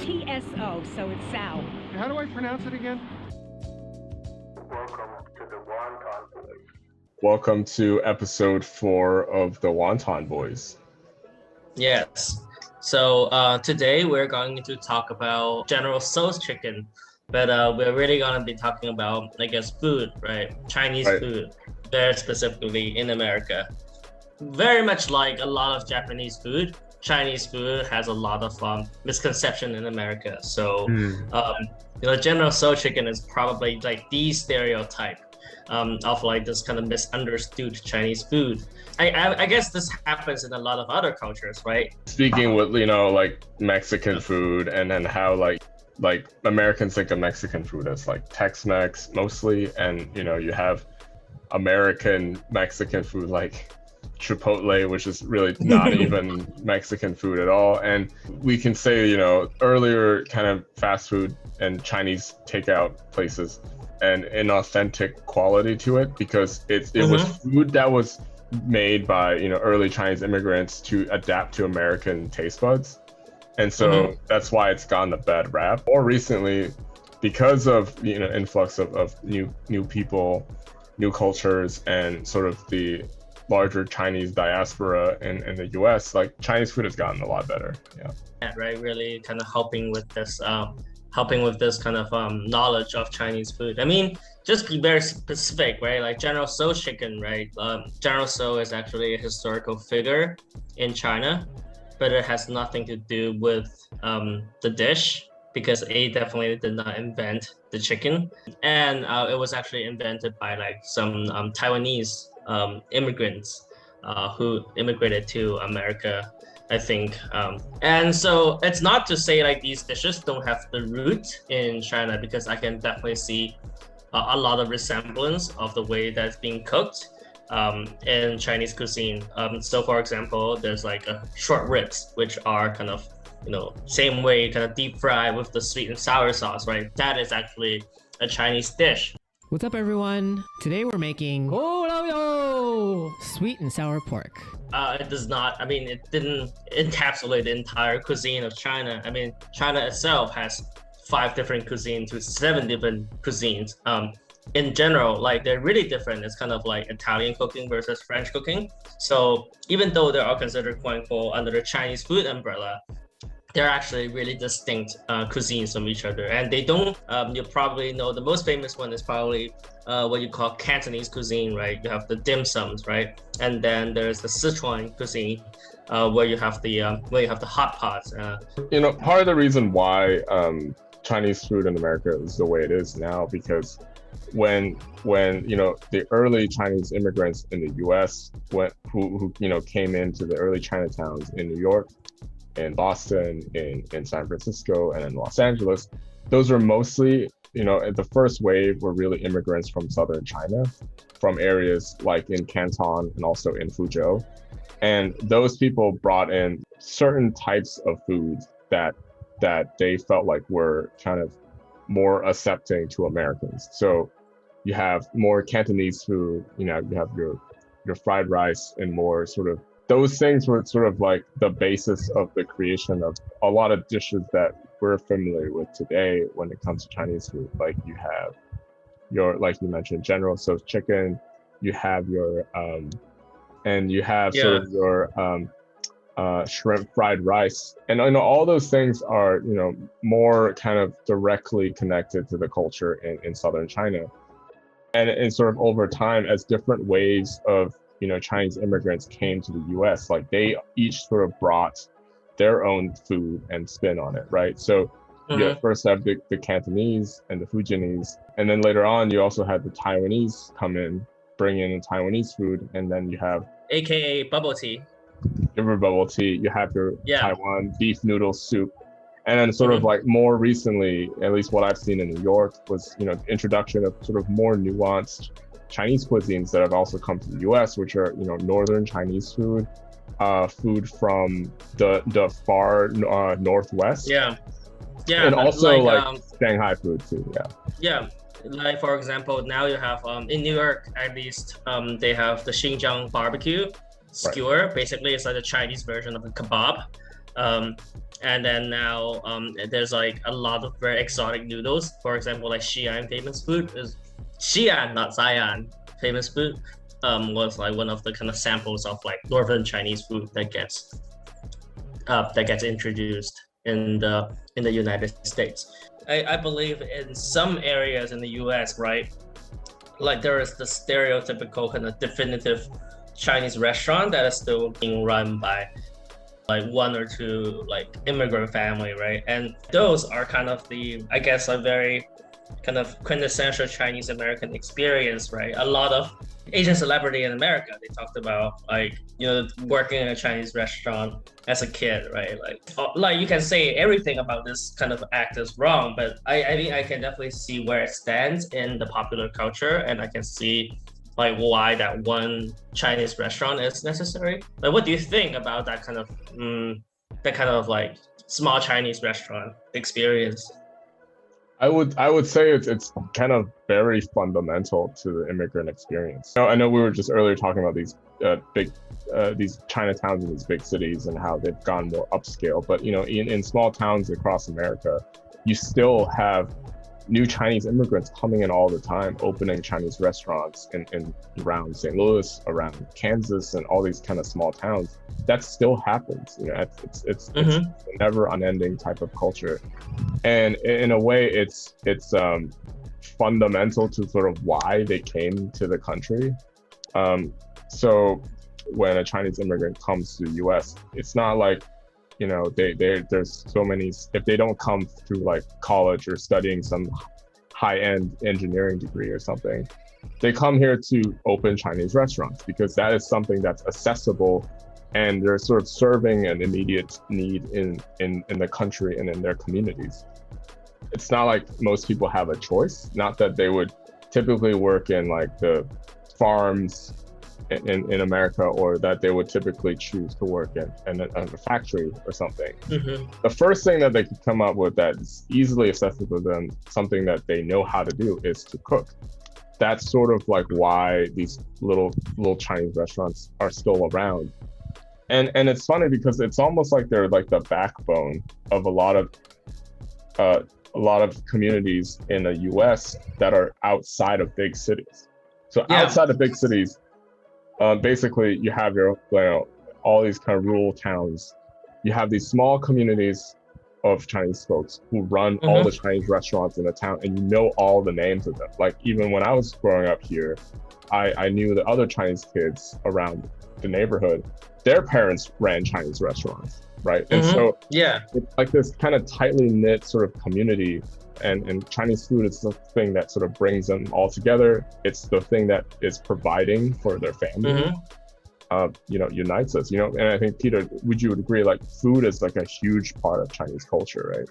TSO, so it's Sao. How do I pronounce it again? Welcome to episode 4 of the Wonton Boys. Yes. So today we're going to talk about General Tso's chicken, but we're really going to be talking about, I guess, food, right? Chinese food, very specifically in America. Very much like a lot of Japanese food, Chinese food has a lot of misconception in America. So, General Tso chicken is probably like the stereotype of like this kind of misunderstood Chinese food. I guess this happens in a lot of other cultures, right? Speaking with, like Mexican food, and then how like Americans think of Mexican food as like Tex-Mex mostly, and you have American Mexican food like Chipotle, which is really not even Mexican food at all. And we can say, earlier kind of fast food and Chinese takeout places and an authentic quality to it, because it was food that was made by, early Chinese immigrants to adapt to American taste buds. And so that's why it's gotten a bad rap. More recently, because of the influx of new people, new cultures, and sort of the larger Chinese diaspora in the US, like Chinese food has gotten a lot better. Yeah, right. Really kind of helping with this kind of knowledge of Chinese food. I mean, just be very specific, right? Like General Tso chicken, right? General Tso is actually a historical figure in China, but it has nothing to do with the dish, because he definitely did not invent the chicken, and it was actually invented by like some Taiwanese immigrants who immigrated to America, I think. And so it's not to say like these dishes don't have the root in China, because I can definitely see a lot of resemblance of the way that's being cooked in Chinese cuisine. So for example, there's like short ribs, which are kind of, same way, kind of deep fried with the sweet and sour sauce, right? That is actually a Chinese dish. What's up, everyone? Today we're making sweet and sour pork. It does not, it didn't encapsulate the entire cuisine of China. China itself has 5 different cuisines to 7 different cuisines. In general, like they're really different. It's kind of like Italian cooking versus French cooking. So even though they are considered quote unquote under the Chinese food umbrella, they're actually really distinct cuisines from each other. And they don't, you probably know the most famous one is probably what you call Cantonese cuisine, right? You have the dim sums, right? And then there's the Sichuan cuisine, where you have the hot pots. Part of the reason why Chinese food in America is the way it is now, because when the early Chinese immigrants in the U.S. who came into the early Chinatowns in New York, in Boston, in San Francisco, and in Los Angeles, those were mostly, the first wave were really immigrants from southern China, from areas like in Canton and also in Fuzhou. And those people brought in certain types of foods that they felt like were kind of more accepting to Americans. So you have more Cantonese food, you have your fried rice, and more sort of, those things were sort of like the basis of the creation of a lot of dishes that we're familiar with today when it comes to Chinese food. Like you have like you mentioned, General Tso's chicken, you have your sort of your shrimp fried rice, and all those things are more kind of directly connected to the culture in southern China, and sort of over time, as different waves of Chinese immigrants came to the US, like they each sort of brought their own food and spin on it, right? So you first have the Cantonese and the Fujianese, and then later on you also had the Taiwanese come in, bring in Taiwanese food, and then you have AKA bubble tea. River bubble tea, you have your Taiwan beef noodle soup. And then sort of like more recently, at least what I've seen in New York, was the introduction of sort of more nuanced Chinese cuisines that have also come to the U.S., which are northern Chinese food, food from the far northwest. Yeah, and also like Shanghai food too. Yeah. Like for example, now you have in New York at least, they have the Xinjiang barbecue skewer. Basically, it's like the Chinese version of a kebab. And then now there's like a lot of very exotic noodles. For example, like Xi'an famous food is Xi'an, not Xi'an, famous food was like one of the kind of samples of like northern Chinese food that gets introduced in the United States. I believe in some areas in the US, right? Like there is the stereotypical kind of definitive Chinese restaurant that is still being run by like one or two like immigrant family, right? And those are kind of I guess a very kind of quintessential Chinese American experience, right? A lot of Asian celebrity in America, they talked about like, working in a Chinese restaurant as a kid, right? Like you can say everything about this kind of act is wrong, but I think I can definitely see where it stands in the popular culture, and I can see like why that one Chinese restaurant is necessary. Like, what do you think about that kind of like small Chinese restaurant experience? I would say it's kind of very fundamental to the immigrant experience. I know we were just earlier talking about these these Chinatowns in these big cities and how they've gone more upscale, but in small towns across America, you still have new Chinese immigrants coming in all the time, opening Chinese restaurants in around St. Louis, around Kansas, and all these kind of small towns. That still happens. It's a never unending type of culture, and in a way, it's fundamental to sort of why they came to the country. So when a Chinese immigrant comes to the U.S., it's not like there's so many, if they don't come through like college or studying some high-end engineering degree or something, they come here to open Chinese restaurants because that is something that's accessible, and they're sort of serving an immediate need in the country and in their communities. It's not like most people have a choice, not that they would typically work in like the farms in America, or that they would typically choose to work in a factory or something. The first thing that they could come up with that is easily accessible to them, something that they know how to do, is to cook. That's sort of like why these little Chinese restaurants are still around. And it's funny because it's almost like they're like the backbone of a lot of communities in the US that are outside of big cities. So outside of big cities, basically you have all these kind of rural towns. You have these small communities of Chinese folks who run all the Chinese restaurants in the town, and you know all the names of them. Like even when I was growing up here, I knew the other Chinese kids around the neighborhood, their parents ran Chinese restaurants, right? And so it's like this kind of tightly knit sort of community, and Chinese food is the thing that sort of brings them all together. It's the thing that is providing for their family. Unites us, and I think, Peter, would you agree, like food is like a huge part of Chinese culture, right?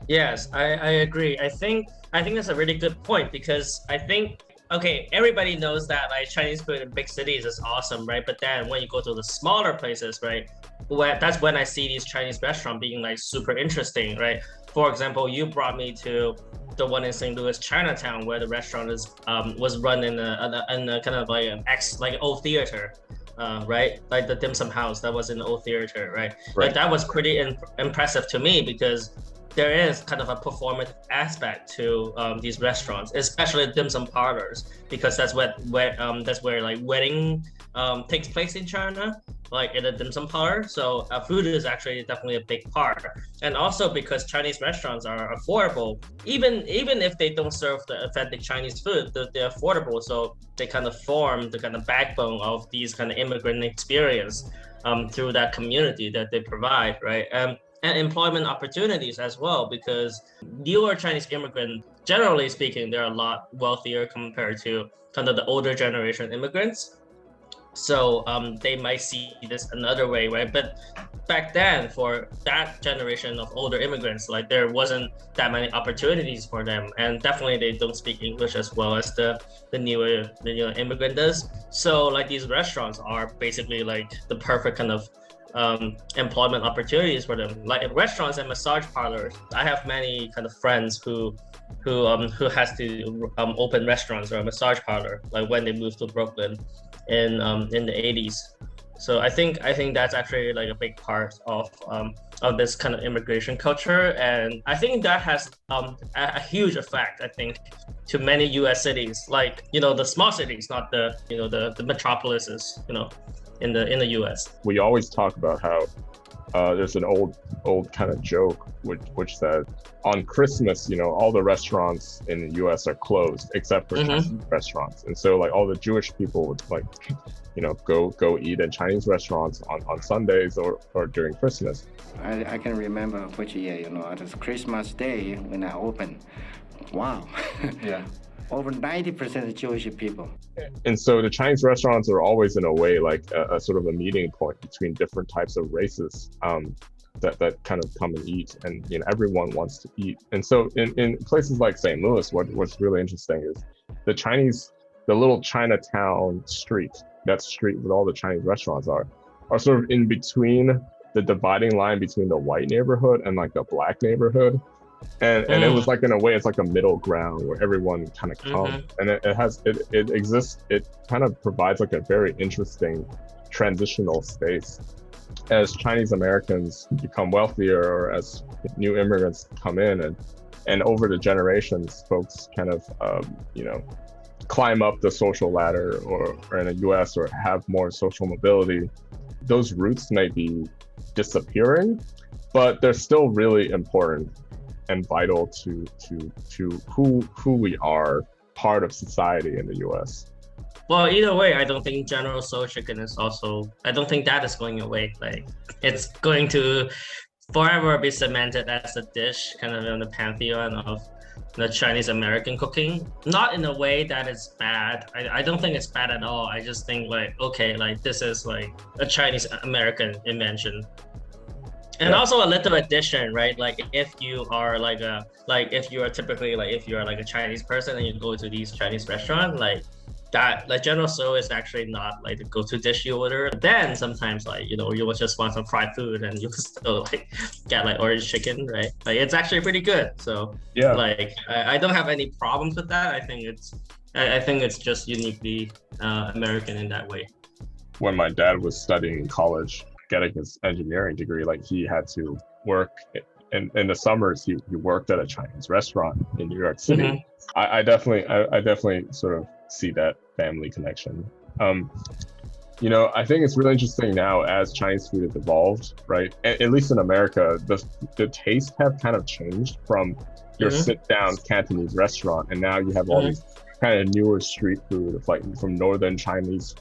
Yes, I agree. I think that's a really good point, because I think, okay, everybody knows that like Chinese food in big cities is awesome, right? But then when you go to the smaller places, right, that's when I see these Chinese restaurants being like super interesting, right? For example, you brought me to the one in St. Louis, Chinatown, where the restaurant was run in a kind of like an old theater. Right, like the dim sum house that was in the old theater, right? Like that was pretty impressive to me, because there is kind of a performative aspect to these restaurants, especially dim sum parlors, because that's where like wedding takes place in China, like in a dim sum parlor. So food is actually definitely a big part, and also because Chinese restaurants are affordable, even if they don't serve the authentic Chinese food, they're affordable, so they kind of form the kind of backbone of these kind of immigrant experience through that community that they provide, right? And employment opportunities as well, because newer Chinese immigrants, generally speaking, they're a lot wealthier compared to kind of the older generation immigrants. So they might see this another way, right? But back then, for that generation of older immigrants, like there wasn't that many opportunities for them, and definitely they don't speak English as well as the newer immigrant does. So like these restaurants are basically like the perfect kind of employment opportunities for them, like restaurants and massage parlors. I have many kind of friends who has to open restaurants or a massage parlor, like when they moved to Brooklyn in the 80s. So I think that's actually like a big part of this kind of immigration culture, and I think that has a huge effect, I think, to many U.S. cities, like the small cities, not the metropolises, in the U.S. We always talk about how there's an old kind of joke which said on Christmas, all the restaurants in the U.S. are closed except for Chinese restaurants, and so like all the Jewish people would like, go eat in Chinese restaurants on Sundays or during Christmas. I can remember which year, it was Christmas Day when I opened. Wow. Yeah. Over 90% Jewish people. And so the Chinese restaurants are always in a way like a sort of a meeting point between different types of races that kind of come and eat, and everyone wants to eat. And so in places like St. Louis, what's really interesting is the little Chinatown street, that street with all the Chinese restaurants are sort of in between the dividing line between the white neighborhood and like the black neighborhood. And it was like, in a way, it's like a middle ground where everyone kind of comes, and it exists. It kind of provides like a very interesting transitional space as Chinese Americans become wealthier, or as new immigrants come in, and over the generations, folks kind of climb up the social ladder, or in the U.S. or have more social mobility. Those roots may be disappearing, but they're still really important and vital to who we are, part of society in the U.S. Well, either way, I don't think General Tso chicken I don't think that is going away. Like, it's going to forever be cemented as a dish kind of in the pantheon of the Chinese American cooking. Not in a way that is bad. I don't think it's bad at all. I just think like, okay, like this is like a Chinese American invention. And also a little addition, right? Like if you are if you are like a Chinese person and you go to these Chinese restaurants, like that, like General Tso is actually not like the go-to dish you order. Then sometimes like, you will just want some fried food and you still like get like orange chicken, right? Like it's actually pretty good. So yeah, like I don't have any problems with that. I think it's just uniquely American in that way. When my dad was studying in college, getting his engineering degree, like he had to work in the summers. He worked at a Chinese restaurant in New York City. I definitely sort of see that family connection. I think it's really interesting now as Chinese food has evolved, right? At least in America, the tastes have kind of changed from your sit-down Cantonese restaurant, and now you have all these kind of newer street food, like from northern Chinese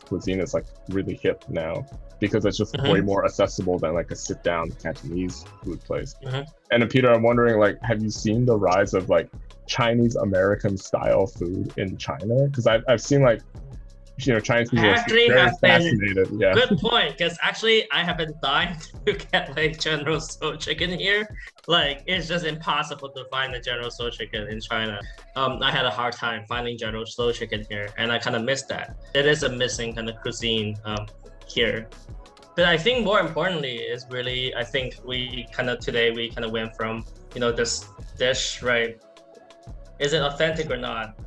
cuisine is like really hip now because it's just way more accessible than like a sit-down Cantonese food place. And Peter, I'm wondering, like, have you seen the rise of like Chinese American style food in China? Because I've seen like, Chinese people are very fascinated. Yeah. Good point, because actually I have been dying to get like General Tso chicken here. Like it's just impossible to find the General Tso chicken in China. I had a hard time finding General Tso chicken here, and I kind of missed that. It is a missing kind of cuisine here. But I think more importantly is really, I think we kind of went from, this dish, right? Is it authentic or not?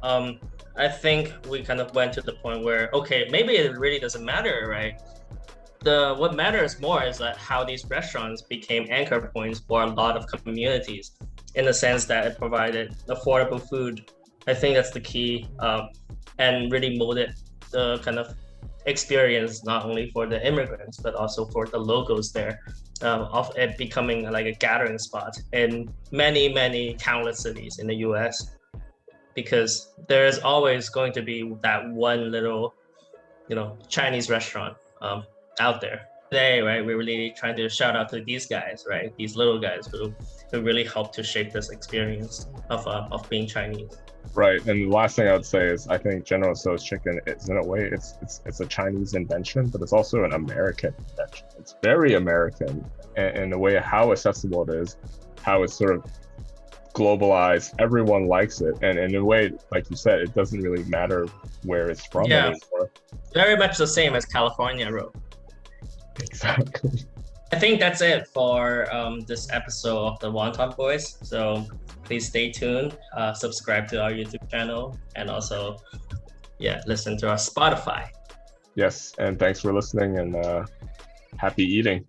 I think we kind of went to the point where, okay, maybe it really doesn't matter, right? What matters more is that how these restaurants became anchor points for a lot of communities, in the sense that it provided affordable food. I think that's the key, and really molded the kind of experience, not only for the immigrants, but also for the locals there, of it becoming like a gathering spot in many, many countless cities in the US. Because there is always going to be that one little, Chinese restaurant out there. Today, right, we're really trying to shout out to these guys, right? These little guys who really helped to shape this experience of being Chinese. Right, and the last thing I would say is I think General Tso's chicken is, in a way, it's a Chinese invention, but it's also an American invention. It's very American in the way how accessible it is, how it's sort of globalized. Everyone likes it, and in a way, like you said, it doesn't really matter where it's from anymore. Very much the same as California roll. Exactly. I think that's it for this episode of the Wonton Boys. So please stay tuned, subscribe to our YouTube channel, and also listen to our Spotify. Yes, and thanks for listening, and happy eating.